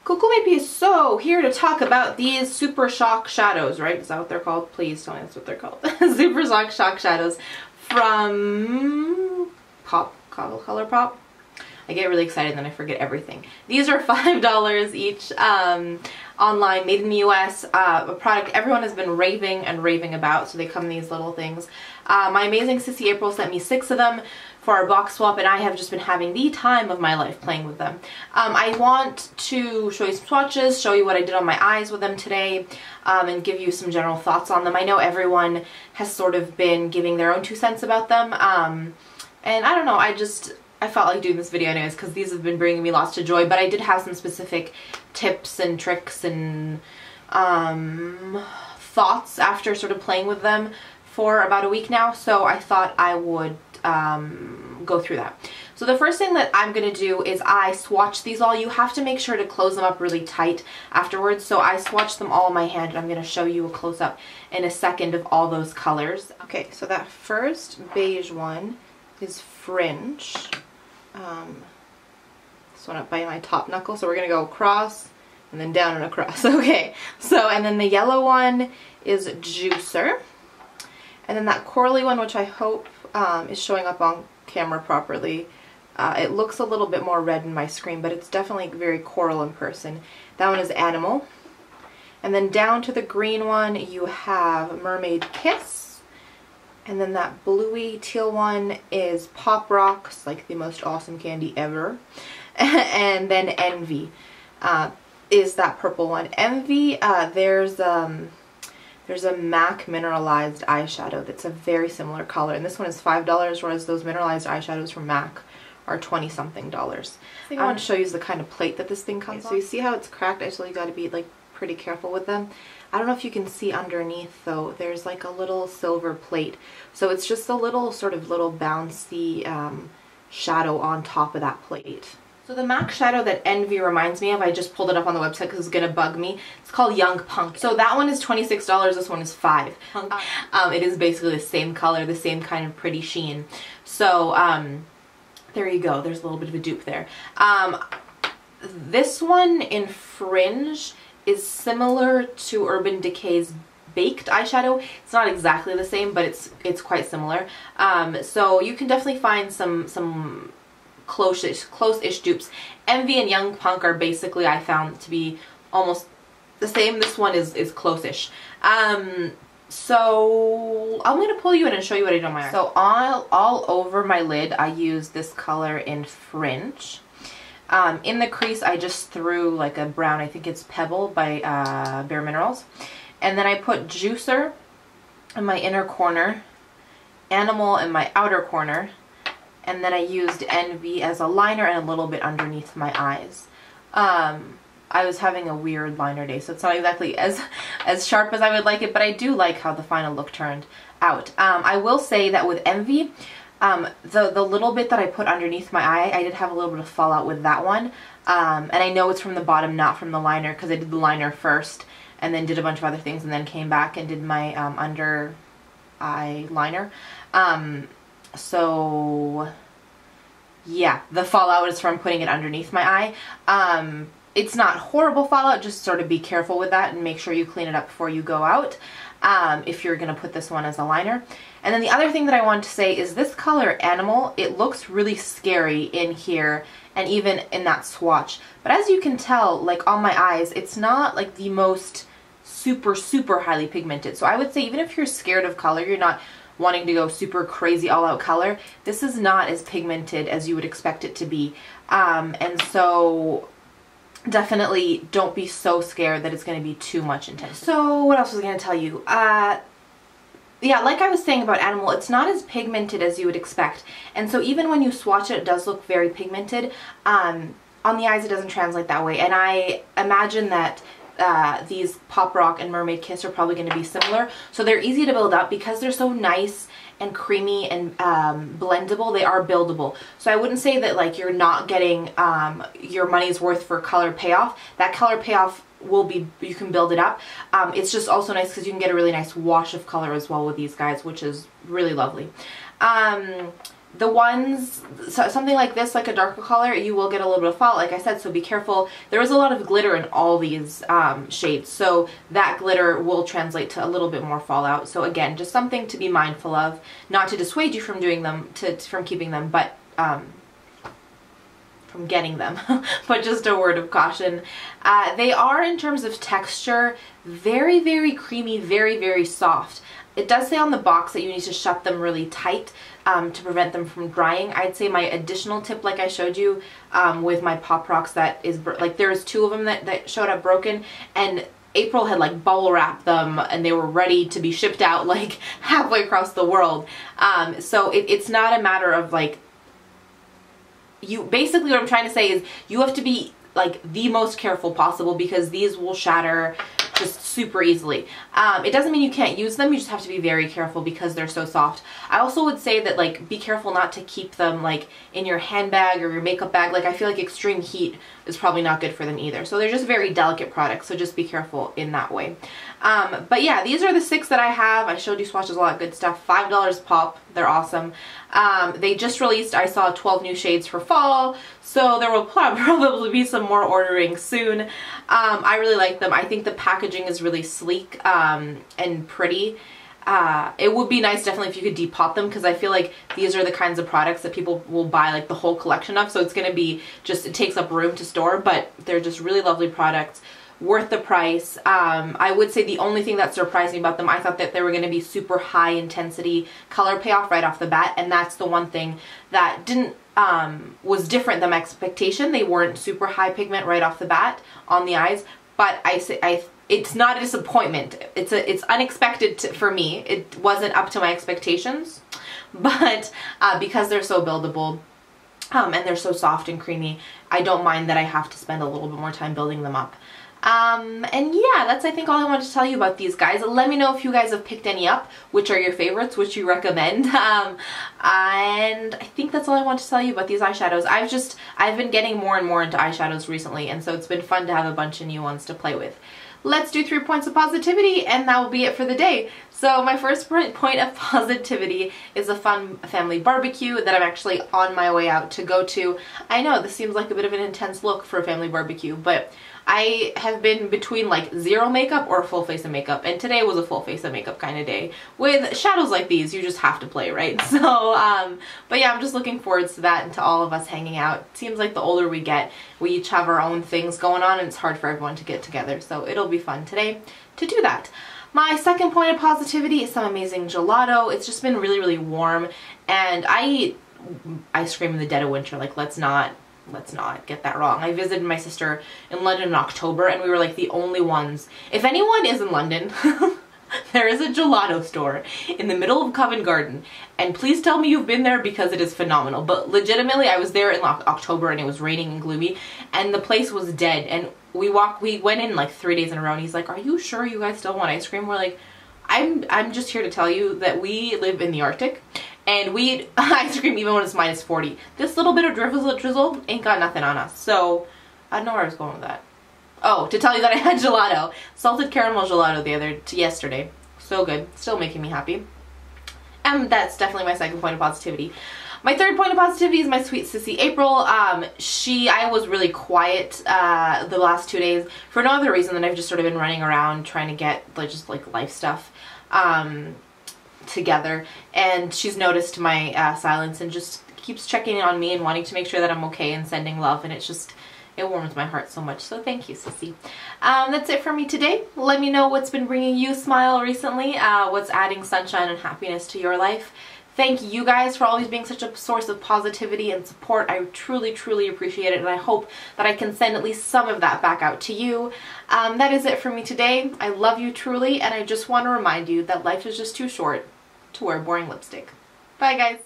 Coucou mes pieds, so here to talk about these Super Shock shadows, right? Is that what they're called? Please tell me that's what they're called. Super Shock shadows from Colourpop. I get really excited and then I forget everything. These are $5 each, online, made in the US, a product everyone has been raving and raving about, so they come in these little things. My amazing sissy April sent me 6 of them for our box swap, and I have just been having the time of my life playing with them. I want to show you some swatches, show you what I did on my eyes with them today, and give you some general thoughts on them. I know everyone has sort of been giving their own 2 cents about them, and I don't know, I felt like doing this video anyways because these have been bringing me lots of joy, but I did have some specific tips and tricks and thoughts after sort of playing with them for about a week now, so I thought I would go through that. So the first thing that I'm going to do is I swatch these all. You have to make sure to close them up really tight afterwards, so I swatched them all in my hand and I'm going to show you a close-up in a second of all those colors. Okay, so that first beige one is Fringe. This one up by my top knuckle, so we're gonna go across and then down and across. Okay, so and then the yellow one is Juicer, and then that corally one, which I hope is showing up on camera properly. It looks a little bit more red in my screen, but it's definitely very coral in person. That one is Animal, and then down to the green one you have Mermaid Kiss. And then that bluey teal one is Pop Rocks, like the most awesome candy ever. And then Envy is that purple one. Envy, there's a MAC mineralized eyeshadow that's a very similar color. And this one is $5, whereas those mineralized eyeshadows from MAC are 20-something dollars. The thing I want to show you is the kind of plate that this thing comes on. So you see how it's cracked? I told you got to be like pretty careful with them. I don't know if you can see underneath though, there's like a little silver plate. So it's just a little sort of little bouncy shadow on top of that plate. So the MAC shadow that Envy reminds me of, I just pulled it up on the website because it's going to bug me. It's called Young Punk. So that one is $26, this one is $5. It is basically the same color, the same kind of pretty sheen. So there you go, there's a little bit of a dupe there. This one in Fringe is similar to Urban Decay's Baked eyeshadow. It's not exactly the same, but it's quite similar. So you can definitely find some close-ish dupes. Envy and Young Punk are basically, I found, to be almost the same. This one is close-ish. So I'm going to pull you in and show you what I did on my eye. So all over my lid I used this color in Fringe. In the crease I just threw like a brown, I think it's Pebble by Bare Minerals. And then I put Juicer in my inner corner, Animal in my outer corner, and then I used Envy as a liner and a little bit underneath my eyes. I was having a weird liner day, so it's not exactly as sharp as I would like it, but I do like how the final look turned out. I will say that with Envy, the little bit that I put underneath my eye, I did have a little bit of fallout with that one. And I know it's from the bottom, not from the liner, because I did the liner first and then did a bunch of other things and then came back and did my under eye liner. So yeah, the fallout is from putting it underneath my eye. It's not horrible fallout, just sort of be careful with that and make sure you clean it up before you go out. If you're going to put this one as a liner. And then the other thing that I want to say is this color Animal, it looks really scary in here and even in that swatch. But as you can tell, like on my eyes, it's not like the most super highly pigmented. So I would say even if you're scared of color, you're not wanting to go super crazy all out color, this is not as pigmented as you would expect it to be. And so definitely don't be so scared that it's going to be too much intense. So what else was I going to tell you? Yeah, like I was saying about Animal, it's not as pigmented as you would expect. And so even when you swatch it, it does look very pigmented. On the eyes, it doesn't translate that way. And I imagine that these Pop Rock and Mermaid Kiss are probably going to be similar. So they're easy to build up because they're so nice and creamy and blendable. They are buildable. So I wouldn't say that like you're not getting your money's worth for color payoff. That color payoff will be, you can build it up. It's just also nice because you can get a really nice wash of color as well with these guys, which is really lovely. The ones, something like this, like a darker color, you will get a little bit of fallout, like I said, so be careful. There is a lot of glitter in all these shades, so that glitter will translate to a little bit more fallout. So again, just something to be mindful of, not to dissuade you from doing them, from keeping them, but from getting them, but just a word of caution. They are, in terms of texture, very, very creamy, very, very soft. It does say on the box that you need to shut them really tight to prevent them from drying. I'd say my additional tip, like I showed you with my Pop Rocks, that is, like, there's 2 of them that showed up broken, and April had like bubble wrapped them and they were ready to be shipped out like halfway across the world. So it's not a matter of like, basically what I'm trying to say is you have to be like the most careful possible, because these will shatter just super easily. It doesn't mean you can't use them, you just have to be very careful because they're so soft. I also would say that, like, be careful not to keep them like in your handbag or your makeup bag. Like, I feel like extreme heat is probably not good for them either. So they're just very delicate products, so just be careful in that way. But yeah, these are the 6 that I have. I showed you Swatches, a lot of good stuff. $5 pop. They're awesome. They just released, I saw 12 new shades for fall, so there will probably be some more ordering soon. I really like them. I think the packaging is really sleek and pretty. It would be nice definitely if you could depot them, because I feel like these are the kinds of products that people will buy like the whole collection of, so it's going to be just, it takes up room to store, but they're just really lovely products. Worth the price. I would say the only thing that surprised me about them, I thought that they were going to be super high intensity color payoff right off the bat, and that's the one thing that was different than my expectation. They weren't super high pigment right off the bat on the eyes, but it's not a disappointment. It's unexpected for me. It wasn't up to my expectations, but because they're so buildable and they're so soft and creamy, I don't mind that I have to spend a little bit more time building them up. And yeah, that's I think all I wanted to tell you about these guys. Let me know if you guys have picked any up, which are your favorites, which you recommend. And I think that's all I want to tell you about these eyeshadows. I've been getting more and more into eyeshadows recently, and so it's been fun to have a bunch of new ones to play with. Let's do 3 points of positivity, and that will be it for the day. So my first point of positivity is a fun family barbecue that I'm actually on my way out to go to. I know this seems like a bit of an intense look for a family barbecue, but I have been between like 0 makeup or a full face of makeup, and today was a full face of makeup kind of day. With shadows like these, you just have to play, right? So, but yeah, I'm just looking forward to that and to all of us hanging out. It seems like the older we get, we each have our own things going on, and it's hard for everyone to get together, so it'll be fun today to do that. My second point of positivity is some amazing gelato. It's just been really, really warm, and I eat ice cream in the dead of winter. Like, let's not get that wrong. I visited my sister in London in October, and we were like the only ones. If anyone is in London, there is a gelato store in the middle of Covent Garden, and please tell me you've been there, because it is phenomenal. But legitimately, I was there in October and it was raining and gloomy, and the place was dead, and we went in like 3 days in a row, and he's like, "Are you sure you guys still want ice cream?" We're like, I'm just here to tell you that we live in the Arctic, and we eat ice cream even when it's minus 40. This little bit of drizzle ain't got nothing on us. So, I don't know where I was going with that. Oh, to tell you that I had gelato. Salted caramel gelato yesterday. So good. Still making me happy. And that's definitely my second point of positivity. My third point of positivity is my sweet sissy April. I was really quiet the last 2 days for no other reason than I've just sort of been running around trying to get just like life stuff together, and she's noticed my silence and just keeps checking in on me and wanting to make sure that I'm okay and sending love, and it warms my heart so much, so thank you, sissy. That's it for me today. Let me know what's been bringing you smile recently, what's adding sunshine and happiness to your life. Thank you guys for always being such a source of positivity and support. I truly, truly appreciate it, and I hope that I can send at least some of that back out to you. That is it for me today. I love you truly, and I just want to remind you that life is just too short to wear boring lipstick. Bye, guys.